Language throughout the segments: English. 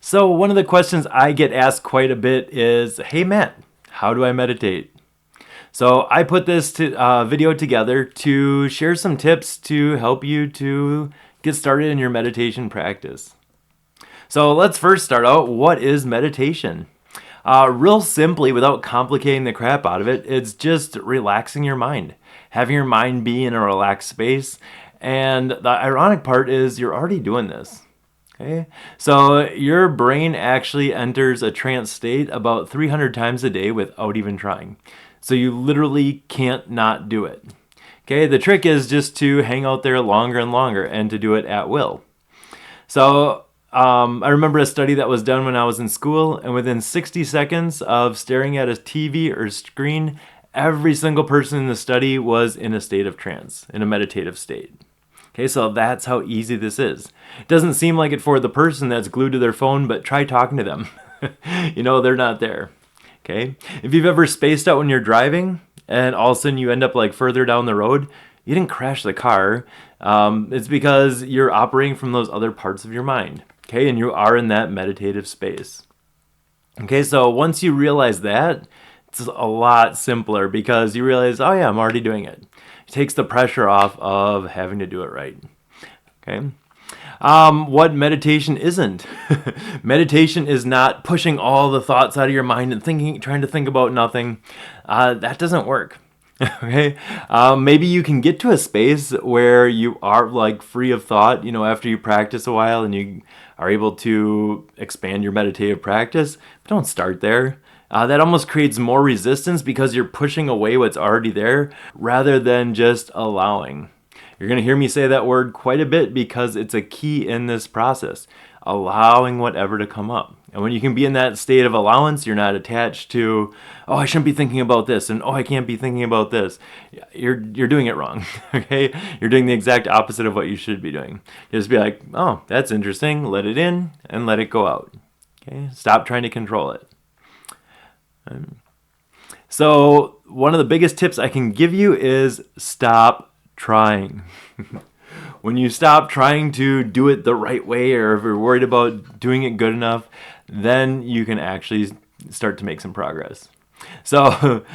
So one of the questions I get asked quite a bit is, hey Matt, how do I meditate? So I put this video together to share some tips to help you to get started in your meditation practice. So let's first start out, what is meditation? Real simply, without complicating the crap out of it, it's just relaxing your mind, having your mind be in a relaxed space. And the ironic part is you're already doing this. Okay, so your brain actually enters a trance state about 300 times a day without even trying. So you literally can't not do it. Okay, the trick is just to hang out there longer and longer and to do it at will. So I remember a study that was done when I was in school, and within 60 seconds of staring at a TV or screen, every single person in the study was in a state of trance, in a meditative state. Okay, so that's how easy this is. It doesn't seem like it for the person that's glued to their phone, but try talking to them. They're not there. Okay, if you've ever spaced out when you're driving and all of a sudden you end up like further down the road, you didn't crash the car. It's because you're operating from those other parts of your mind. Okay, and you are in that meditative space. Okay, so once you realize that, it's a lot simpler because you realize, oh yeah, I'm already doing it. It takes the pressure off of having to do it right. Okay. What meditation isn't. Meditation is not pushing all the thoughts out of your mind and trying to think about nothing. That doesn't work. Okay. Maybe you can get to a space where you are like free of thought, after you practice a while and you are able to expand your meditative practice. But don't start there. That almost creates more resistance because you're pushing away what's already there rather than just allowing. You're going to hear me say that word quite a bit because it's a key in this process, allowing whatever to come up. And when you can be in that state of allowance, you're not attached to, oh, I shouldn't be thinking about this, and oh, I can't be thinking about this. You're doing it wrong, okay? You're doing the exact opposite of what you should be doing. Just be like, oh, that's interesting, let it in and let it go out. Okay? Stop trying to control it. So one of the biggest tips I can give you is stop trying. When you stop trying to do it the right way, or if you're worried about doing it good enough, then you can actually start to make some progress. So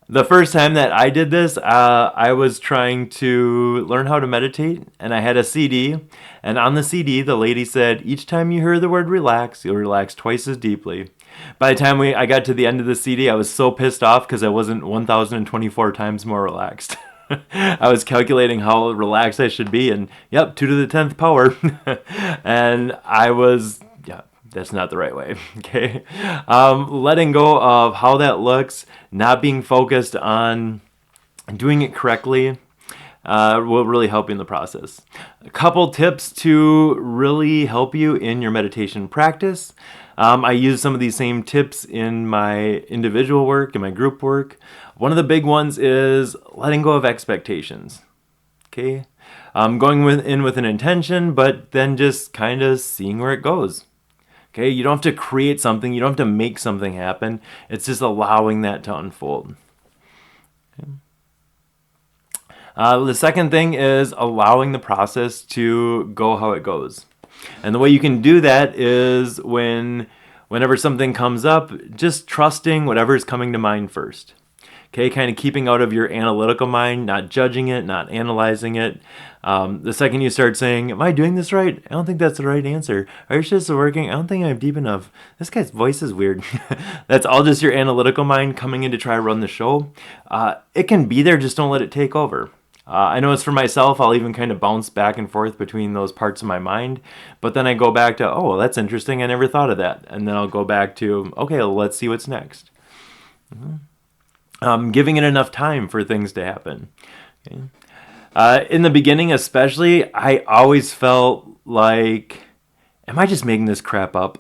the first time that I did this, I was trying to learn how to meditate, and I had a CD, and on the CD, the lady said, each time you hear the word relax, you'll relax twice as deeply. By the time I got to the end of the CD, I was so pissed off because I wasn't 1,024 times more relaxed. I was calculating how relaxed I should be, and yep, 2 to the 10th power. And I was, that's not the right way. Okay. Letting go of how that looks, not being focused on doing it correctly, will really help you in the process. A couple tips to really help you in your meditation practice. I use some of these same tips in my individual work, in my group work. One of the big ones is letting go of expectations. Okay? Going in with an intention, but then just kind of seeing where it goes. Okay? You don't have to create something. You don't have to make something happen. It's just allowing that to unfold. Okay? The second thing is allowing the process to go how it goes. And the way you can do that is whenever something comes up, just trusting whatever is coming to mind first. Okay, kind of keeping out of your analytical mind, not judging it, not analyzing it. The second you start saying, am I doing this right? I don't think that's the right answer. Are your shits working? I don't think I'm deep enough. This guy's voice is weird. That's all just your analytical mind coming in to try to run the show. It can be there, just don't let it take over. I know it's for myself, I'll even kind of bounce back and forth between those parts of my mind, but then I go back to, oh, well, that's interesting, I never thought of that. And then I'll go back to, okay, well, let's see what's next. Giving it enough time for things to happen. Okay. In the beginning especially, I always felt like, am I just making this crap up?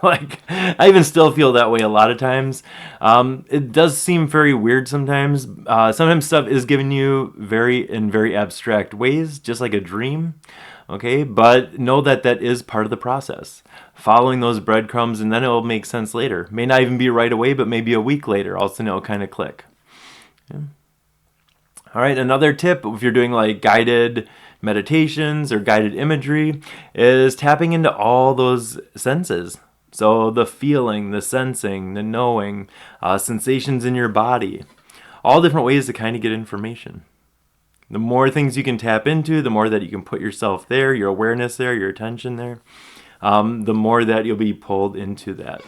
Like, I even still feel that way a lot of times. It does seem very weird sometimes. Sometimes stuff is given you in very abstract ways, just like a dream. Okay, but know that that is part of the process. Following those breadcrumbs, and then it will make sense later. May not even be right away, but maybe a week later, all of a sudden it'll kind of click. Okay. All right, another tip, if you're doing like guided meditations or guided imagery, is tapping into all those senses. So the feeling, the sensing, the knowing, sensations in your body, all different ways to kind of get information. The more things you can tap into, the more that you can put yourself there, your awareness there, your attention there, the more that you'll be pulled into that.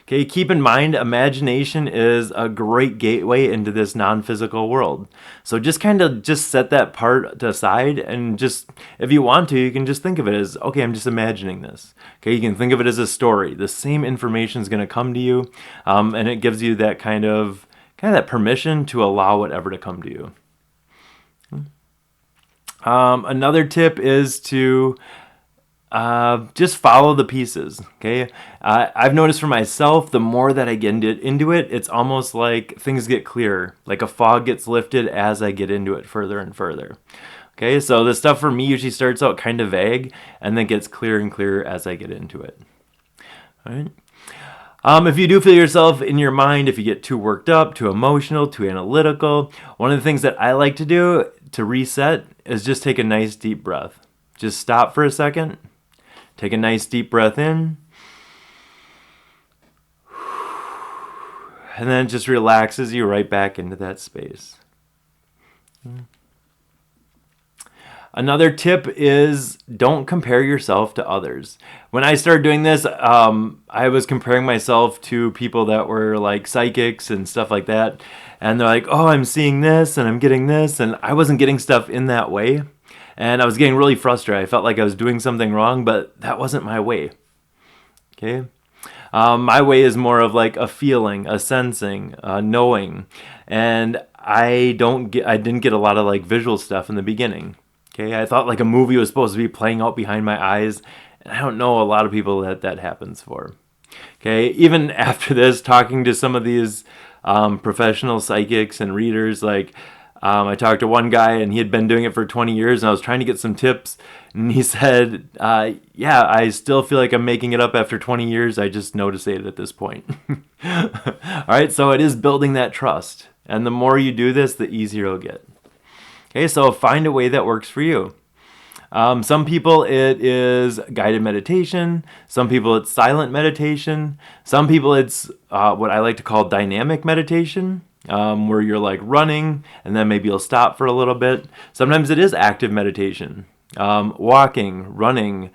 Okay, keep in mind, imagination is a great gateway into this non-physical world. So just kind of set that part aside, and just, if you want to, you can just think of it as, okay, I'm just imagining this. Okay, you can think of it as a story. The same information is going to come to you, and it gives you that kind of that permission to allow whatever to come to you. Another tip is to just follow the pieces. Okay, I've noticed for myself, the more that I get into it, it's almost like things get clearer, like a fog gets lifted as I get into it further and further. Okay, so the stuff for me usually starts out kind of vague and then gets clearer and clearer as I get into it. All right. If you do feel yourself in your mind, if you get too worked up, too emotional, too analytical, one of the things that I like to do to reset is just take a nice deep breath. Just stop for a second. Take a nice deep breath in, and then it just relaxes you right back into that space. Another tip is don't compare yourself to others. When I started doing this, I was comparing myself to people that were like psychics and stuff like that. And they're like, oh, I'm seeing this and I'm getting this. And I wasn't getting stuff in that way. And I was getting really frustrated. I felt like I was doing something wrong, but that wasn't my way. Okay? My way is more of like a feeling, a sensing, a knowing. And I didn't get a lot of like visual stuff in the beginning. Okay? I thought like a movie was supposed to be playing out behind my eyes. And I don't know a lot of people that happens for. Okay? Even after this, talking to some of these professional psychics and readers, like, I talked to one guy and he had been doing it for 20 years and I was trying to get some tips, and he said, yeah, I still feel like I'm making it up after 20 years. I just noticed it at this point. All right, so it is building that trust. And the more you do this, the easier it'll get. Okay, so find a way that works for you. Some people it is guided meditation. Some people it's silent meditation. Some people it's what I like to call dynamic meditation. Where you're like running and then maybe you'll stop for a little bit. Sometimes it is active meditation, walking, running,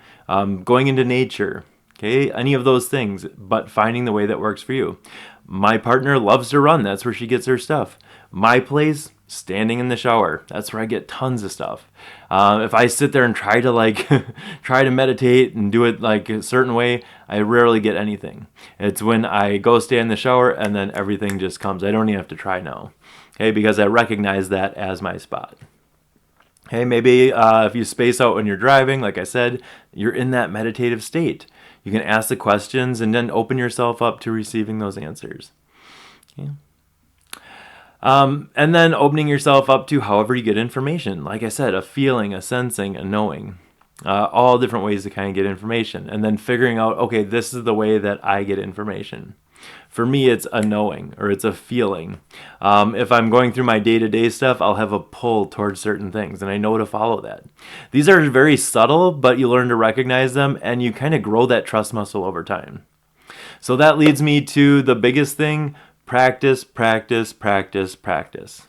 going into nature, okay, any of those things, but finding the way that works for you. My partner loves to run. That's where she gets her stuff. My place, standing in the shower. That's where I get tons of stuff. If I sit there and try to meditate and do it like a certain way, I rarely get anything. It's when I go stand in the shower and then everything just comes. I don't even have to try now. Okay, because I recognize that as my spot. Okay, maybe if you space out when you're driving, like I said, you're in that meditative state. You can ask the questions and then open yourself up to receiving those answers. Okay. And then opening yourself up to however you get information. Like I said, a feeling, a sensing, a knowing. All different ways to kind of get information. And then figuring out, okay, this is the way that I get information. For me, it's a knowing or it's a feeling. If I'm going through my day-to-day stuff, I'll have a pull towards certain things and I know to follow that. These are very subtle, but you learn to recognize them and you kind of grow that trust muscle over time. So that leads me to the biggest thing: practice, practice, practice, practice.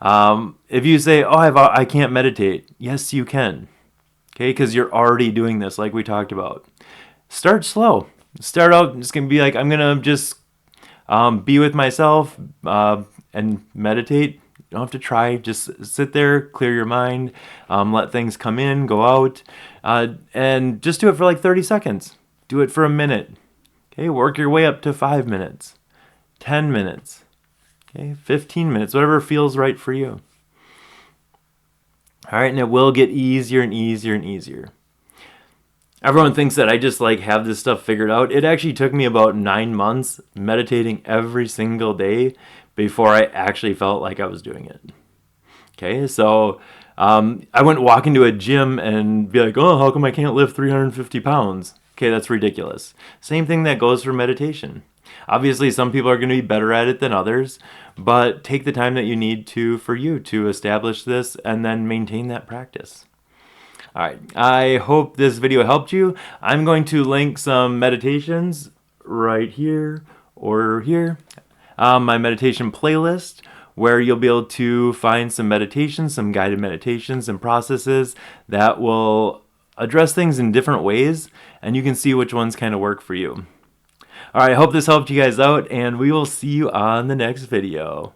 If you say, oh, I can't meditate. Yes, you can. Okay, because you're already doing this like we talked about. Start slow. Start out just going to be like, I'm going to just be with myself and meditate. You don't have to try. Just sit there, clear your mind, let things come in, go out, and just do it for like 30 seconds. Do it for a minute. Okay, work your way up to 5 minutes, 10 minutes, okay, 15 minutes, whatever feels right for you. All right, and it will get easier and easier and easier. Everyone thinks that I just like have this stuff figured out. It actually took me about 9 months meditating every single day before I actually felt like I was doing it. Okay, so I wouldn't walk into a gym and be like, oh, how come I can't lift 350 pounds? Okay, that's ridiculous. Same thing that goes for meditation. Obviously, some people are going to be better at it than others, but take the time that you need to for you to establish this and then maintain that practice. All right, I hope this video helped you. I'm going to link some meditations right here or here, my meditation playlist, where you'll be able to find some meditations, some guided meditations and processes that will address things in different ways, and you can see which ones kind of work for you. All right, I hope this helped you guys out, and we will see you on the next video.